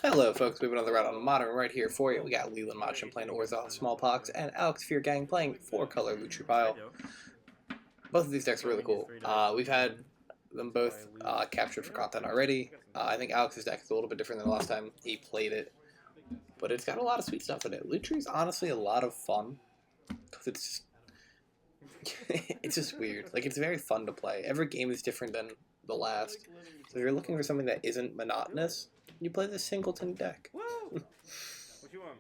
Hello folks, we have another round on Modern right here for you. We got Leland Machin playing Orzhov, Smallpox, and Alex Fear Gang playing 4-color Lutri pile. Both of these decks are really cool. We've had them both captured for content already. I think Alex's deck is a little bit different than the last time he played it, but it's got a lot of sweet stuff in it. Lutri's honestly a lot of fun, because it's it's just weird. Like, it's very fun to play. Every game is different than the last, so if you're looking for something that isn't monotonous, you play the Singleton deck. What you want?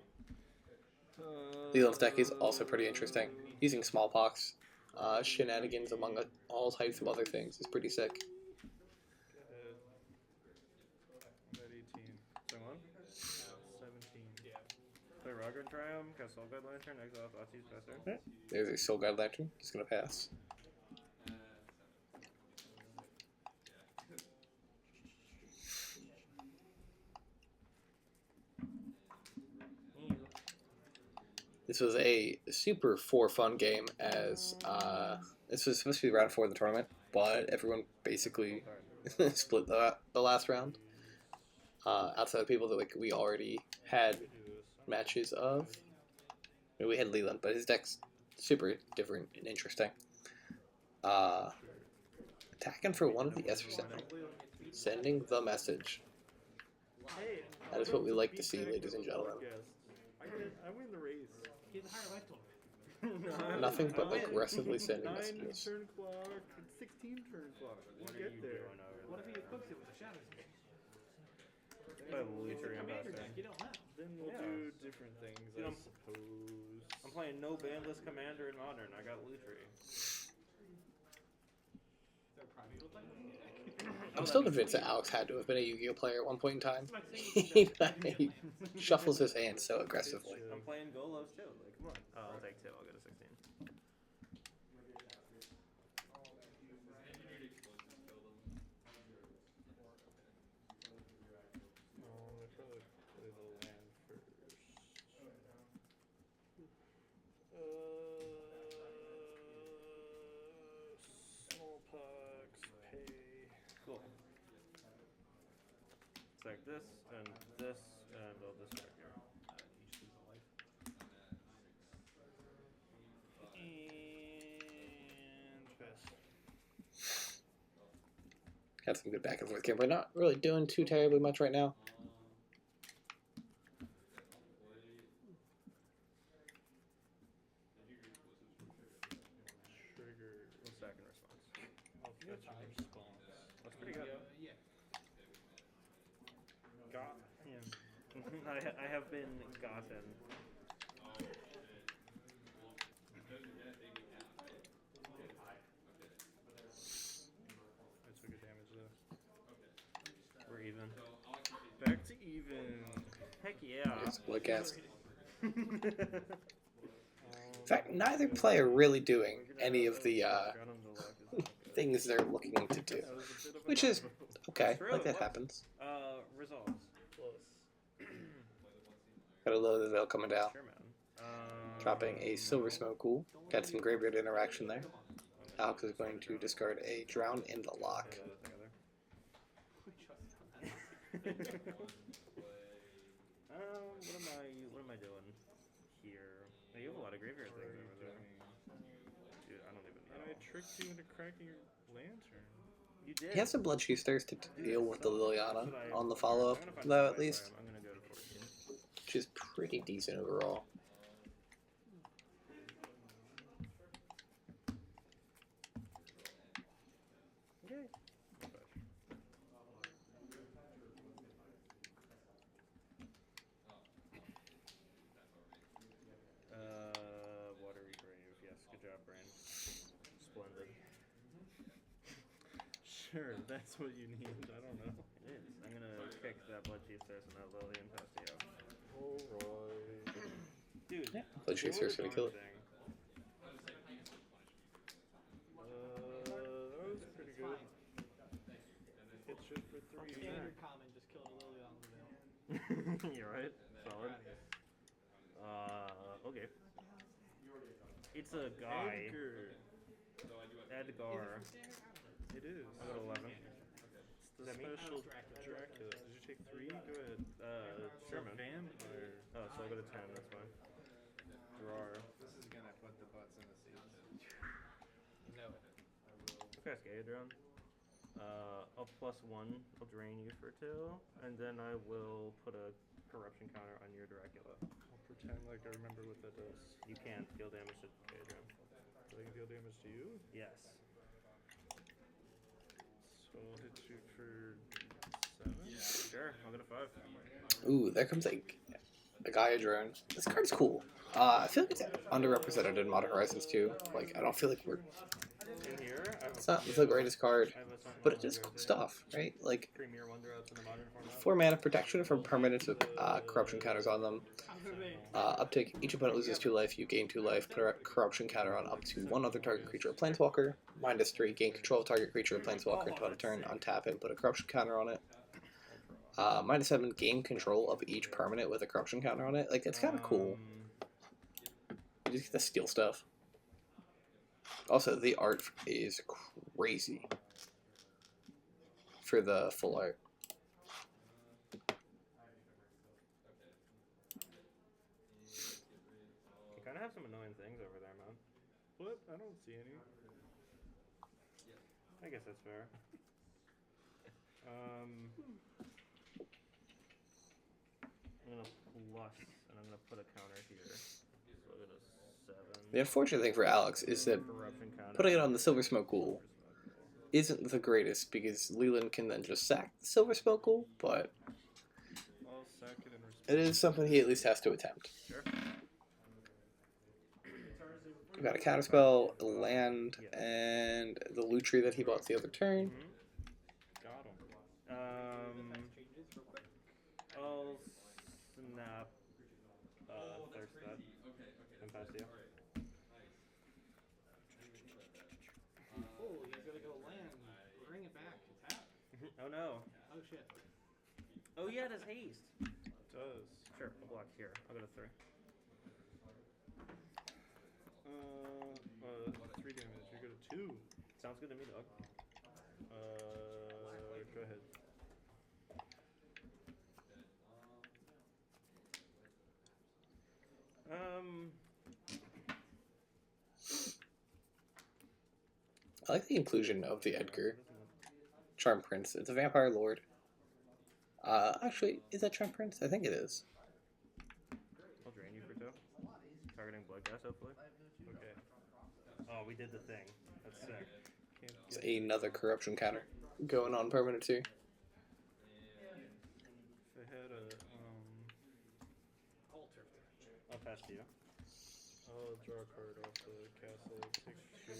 Leland's deck is also pretty interesting. Using Smallpox, shenanigans among all types of other things is pretty sick. At 18. Same one? 17. Play Roger and try him. Cast Soul Guide Lantern. Exile Thoughtseize Faster. Right. There's a Soul Guide Lantern. Just gonna pass. This was a super fun game, as this was supposed to be round 4 of the tournament, but everyone basically split the last round. Outside of people that we already had matches of. I mean, we had Leland, but his deck's super different and interesting. Attacking for one of the S for sending the message. That is what we like to see, ladies and gentlemen. I win the race. Nothing but aggressively sending messages. Turn clock, 16 turn clock. We'll get there. What if he equips it with the shadows? Then we'll do different things, I suppose. I'm playing no bandless commander in Modern. I got Lutri. I'm still convinced that Alex had to have been a Yu-Gi-Oh player at one point in time. He shuffles his hands so aggressively. I'm playing Golos too. Like, come on. I'll take 2. I'll go to 16. Smallpox, pay. Cool. It's like this, and all this right here. And pass. Had some good back and forth game, but not really doing too terribly much right now. Trigger. One second response. I'll fetch a response. That's pretty good. Got him. I have been gotten. I took a damage though. We're even. Back to even. Heck yeah. It's Bloodcast. In fact, neither player really doing any of the things they're looking to do, which is okay. Like, that happens. Resolves. Got a low the veil coming down. Sure, man. Dropping a Silver Smoke Cool. Got some graveyard interaction there. Alex is going to discard a Drown in the Lock. What am I doing here? Hey, you have a lot of graveyard things over there. Dude, I don't even know. I tricked you into cracking your lantern. You did. He has some Bloodshoo's Thirst to deal with the Liliana on the follow-up, though, at least. I'm gonna go to 14. Which is pretty decent overall. Okay. Watery Grave. Yes, good job, Brain. Splendid. Sure, that's what you need. I don't know. It is. I'm gonna kick that Bloodchief Thirst and that Lillian Pestio. Alright. Dude, Yeah, Bloodchief Thirst gonna kill it. That was pretty good. It's just for 3. Standard common, just killing a lily on the veil. You're right. Solid. Okay. It's a guy. Edgar. It is. I got 11. It's the special Dracula. Did you take 3? Go ahead. with a 10, that's fine. Drawer. This is gonna put the butts in the seats. No. Okay, Scaedron. I'll +1. I'll drain you for 2, and then I will put a corruption counter on your Dracula. I'll pretend like I remember what that does. You can't deal damage to Scaedron. So I can deal damage to you? Yes. So I'll hit you for 7? Sure, I'll get a 5. Ooh, there comes a Gaia drone. This card's cool. I feel like it's underrepresented in Modern Horizons too. Like, I don't feel like we're. In here, It's not the greatest card, I have a Sentinel but it is Wonder cool stuff, right? Like, Premier Wonder Ups in the modern format. 4 mana protection from permanents with corruption counters on them. Uptake, each opponent loses 2 life, you gain 2 life, put a corruption counter on up to 1 other target creature or planeswalker. -3, gain control of target creature or planeswalker until end of turn, untap it, put a corruption counter on it. -7, gain control of each permanent with a corruption counter on it. Like, it's kind of cool. You just get to steal stuff. Also, the art is crazy for the full art. You kind of have some annoying things over there, man. What? I don't see any. I guess that's fair. I'm gonna plus, and I'm gonna put a counter here. So I'll get a 7. The unfortunate thing for Alex is that Corruption counter. putting it on the Silver Smoke Ghoul isn't the greatest because Leland can then just sack the Silver Smoke Ghoul, but I'll sack it in response. it is something he at least has to attempt. Sure. We've got a counterspell, a land, and the Lutri that he bought the other turn. Got him. Changes real quick. I'll snap Thirst Dead and pass to you. Oh, he's gonna go land. Bring it back. Tap. Oh no. Oh shit. Oh yeah, it has haste. Does. Sure, I'll block here. I'll go to 3. 3 damage. You go to 2. Sounds good to me, dog. Go ahead. I like the inclusion of the Edgar Charm Prince. It's a Vampire Lord. Actually, is that Charm Prince? I think it is. I'll drain you for 2. Targeting Bloodghast, hopefully. Okay. Oh, we did the thing. That's sick. Can't It's get another corruption counter going on permanent too. if I had a Alter. I'll pass to you. I'll draw a card off the castle. Take 2.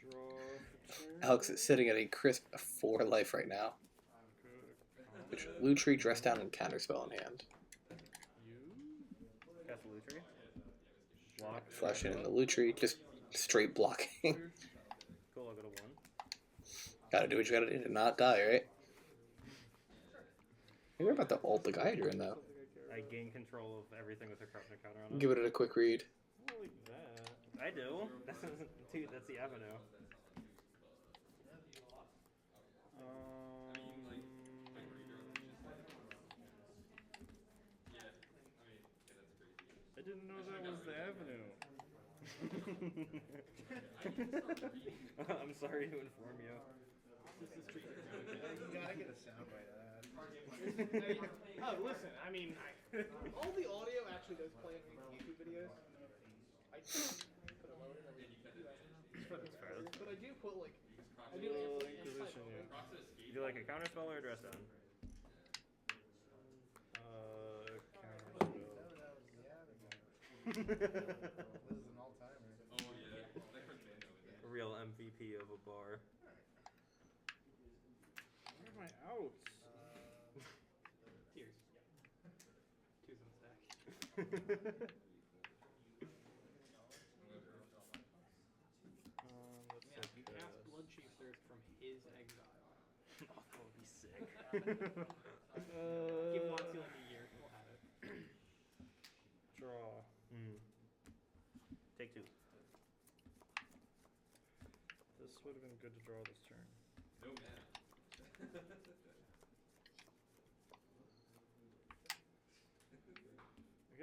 Draw for turn. Alex is sitting at a crisp 4 life right now. Which Lutri, dress down, and counterspell in hand. You? Cast Lutri. Block. Flash in the Lutri, just straight blocking. Cool, I'll go to 1. Gotta do what you gotta do to not die, right? You're about to ult the Gaidrin though. I gain control of everything with a corruption counter on it. Give it a quick read. Not like that. I do. Dude, that's the avenue. I didn't know that was the avenue. I'm sorry to inform you. This is tricky. You gotta get a soundbite of that. Oh, listen. I mean, all the audio actually does play in YouTube videos. I just put a load in every but I do put like I do Inquisition, yeah. Would you like a counter spell or a dress down? Counterspell. This is an all-timer. A real MVP of a bar. Where are my outs? tears. Two's on stack. Yeah, you cast Blood Chief's Thirst from his exile. Oh, that would be sick. Give Monty like a year, we'll have it. Draw. Take 2. This would have been good to draw this turn.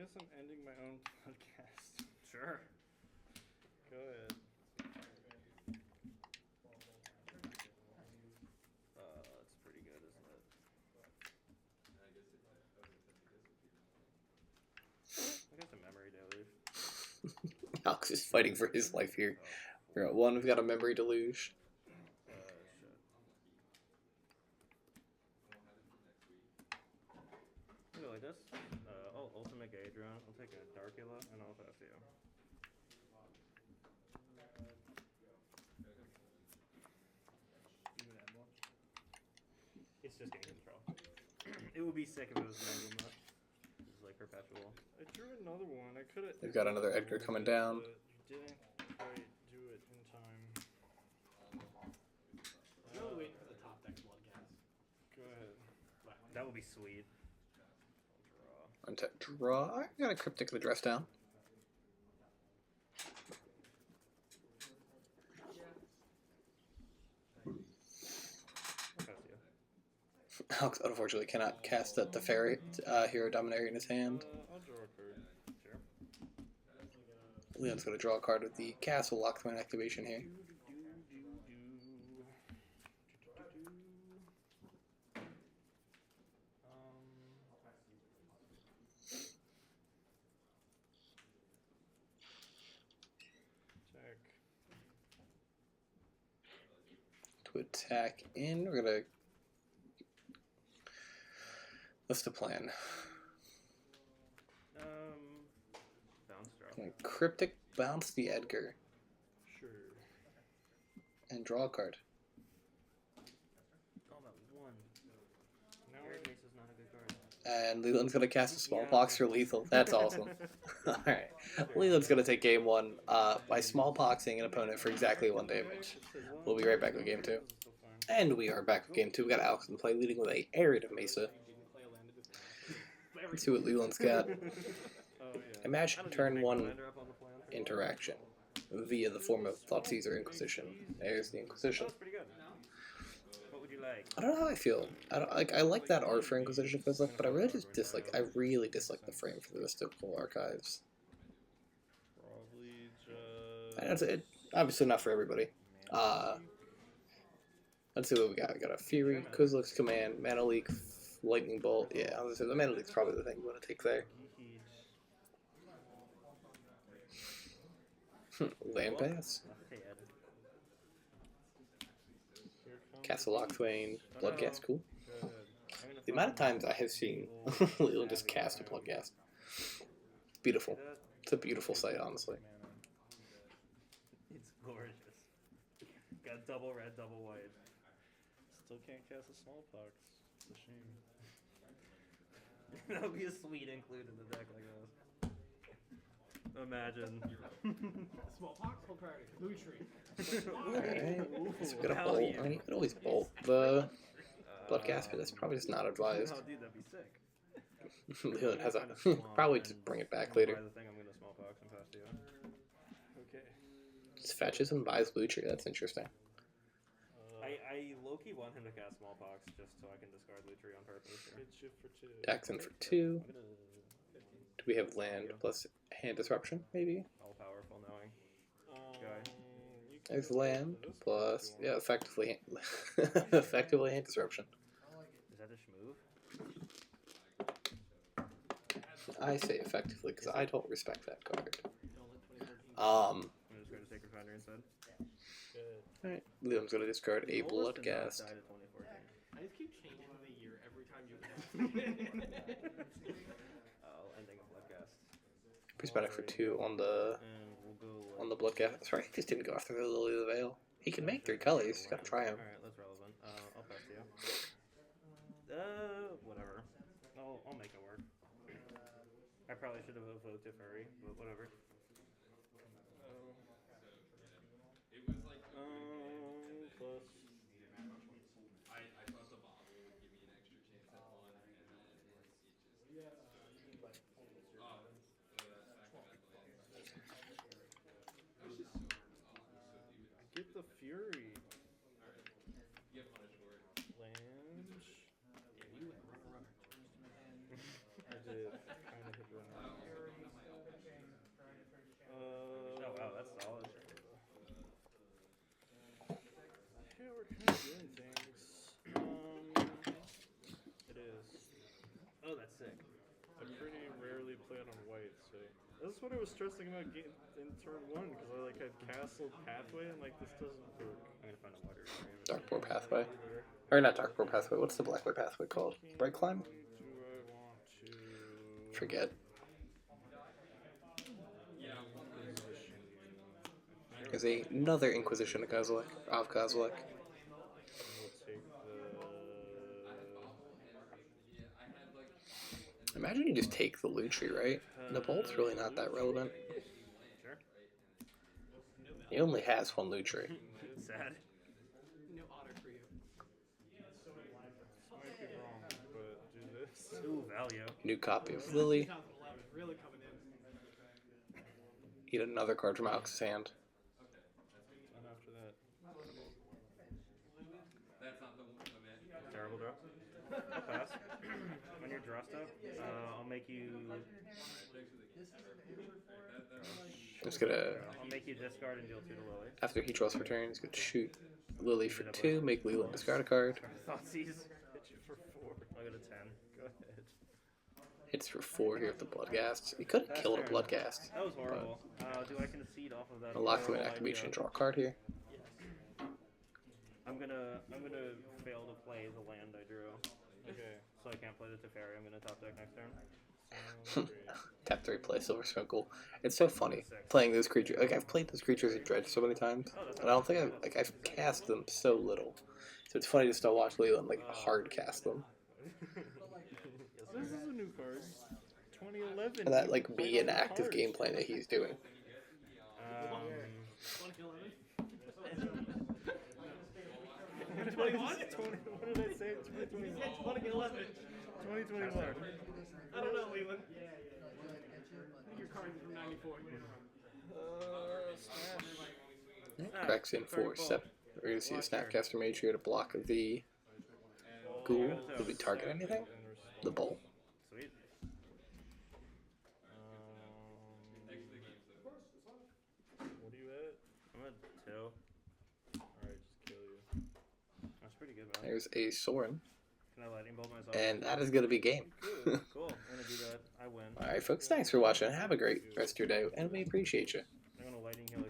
guess I'm ending my own podcast. Sure. Go ahead. It's pretty good, isn't it? I guess a memory deluge. Alex is fighting for his life here. We're at 1, we've got a memory deluge. Shit. I'll go like this. Ultimate Gadron. I'll take a Darkula and I'll pass to you. It's just game control. It would be sick if it was an emblem though. This is like perpetual. I drew another one. I could have. We've got another Edgar coming down. You didn't quite do it in time. I'm really waiting for the top deck Bloodcast. Go ahead. That would be sweet. I'll Untap, draw. I got a Cryptic of the Dress down. Alex unfortunately cannot cast the Teferi Hero Dominator in his hand. I'll draw a card. Sure. Leon's going to draw a card with the Castle Lockthwain activation here. Check. To attack in, we're going to... What's the plan? Bounce draw. Gonna Cryptic bounce the Edgar Sure. and draw a card. Oh, that one. Now Air Ace is not a good card. And Leland's gonna cast a Smallpox for lethal. That's awesome. Alright. Leland's gonna take game 1 by Smallpoxing an opponent for exactly 1 damage. We'll be right back with game 2. And we are back with game 2. We got Alex in play leading with a Arid of Mesa. Let's see what Leland's got. Oh, yeah. Imagine turn 1 interaction via the form of Thoughtseize or Inquisition. There's the Inquisition. That's pretty good. What would you like? I don't know how I feel. I like that art for Inquisition Fizzle, but I really just dislike. I really dislike the frame for the Mystical Archives. Probably just. And it's obviously not for everybody. Let's see what we got. We got a Fury, Kuzluk's Command, Mana Leak, Lightning Bolt. Yeah, I was gonna say the Mana Leak's probably the thing you want to take there. Land Pass, Castle Lockthwain, Bloodcast, cool. The amount of times I have seen Leland just cast a Bloodcast. Beautiful. It's a beautiful sight, honestly. It's gorgeous. Got double red, double white. Still can't cast a Smallpox. It's a shame. That would be a sweet include in the deck like this. Imagine. Smallpox, whole priority. Lutri. Alright. So we got a bolt. I mean, you could always bolt the Bloodcast, but that's probably just not advised. Oh, dude, that'd be sick. Leland has a... probably just bring it back later. The thing I'm gonna Smallpox and pass to you. Okay. Just fetches and buys Lutri. That's interesting. I low-key want him to cast Smallpox just so I can discard Lutri on purpose. Hit shift for 2. Jackson for 2. I'm gonna Do we have land plus hand disruption, maybe? all-powerful knowing. You can There's go land for this plus... if you Yeah, want. effectively... effectively hand disruption. Is that a schmove? I say effectively because I don't respect that card. I'm just going to take Refiner instead. Good. Alright, Leland's gonna discard a Oldest did not Bloodcast. die to 2014. I just keep changing the year every time you Oh, ending a Bloodcast. Prismatic for 2 on the And we'll go Bloodcast. Sorry, he just didn't go after the Lily of the Veil. He can make 3 colors. He's gotta try him. Alright, that's relevant. I'll pass to you. Whatever. I'll make it work. I probably should have voted Teferi, but whatever. Plus. Get the Fury. Land. I did. Kind of hit run. Oh, that's sick. I pretty rarely play it on white, so that's what I was stressing about in turn 1, because I like had castle pathway and like this doesn't work. I'm gonna find a water. Darkboard Pathway. Or not Darkboard Pathway, what's the Blackboard Pathway called? Bright Climb? Do I want to Forget. position you? There's another Inquisition of Kozilek. Of Kozilek. We'll take Imagine you just take the Lutri, right? The bolt's really not that relevant. Sure. He only has one Lutri. Sad. No otter for you. might be wrong, but do this. Ooh, value. New copy of Lily. 2011, really coming in. Eat another card from Alex's hand. And after that, Terrible draw. I'll pass. When you're draw step, I'll make you. Just gonna, I'll make you discard and deal 2 to Lily. after he draws for turn, he's gonna shoot Lily for 2, make Leland discard a card. Thoughtseize. hit you for 4. I'll go to 10. Go ahead. Hits for 4 here with the Bloodghast. He could have That's killed a fair. Bloodghast. That was horrible. Do I concede off of that? I'll lock him in horrible activation, idea? draw a card here. I'm gonna fail to play the land I drew, Okay. so I can't play the Teferi. I'm gonna top deck next turn. Sounds great. Tap 3, play Silver Sprinkle. It's so funny playing those creatures. Like, I've played those creatures in Dredge so many times, and I don't think I've cast them so little. So it's funny just to watch Leland like hard cast them, This is a new card. 2011. and that like be an active gameplay that he's doing. 2011? 2021? What did I say? 2021. 2011. 2021. I don't know, Leland. I think your card is from 94. Smash. Cracks in for 7. We're gonna see a Snapcaster Mage here to block the Ghoul. Will we target anything? The Bull. Sweet. What are you at? I'm at 2. Alright, just kill you. That's pretty good, man. There's a Sorin, Can I lightning bolt myself? and that is gonna be game. Cool. I'm gonna do that. I win. Alright, folks, thanks for watching. Have a great rest of your day, and we appreciate you. I'm gonna lightning heal.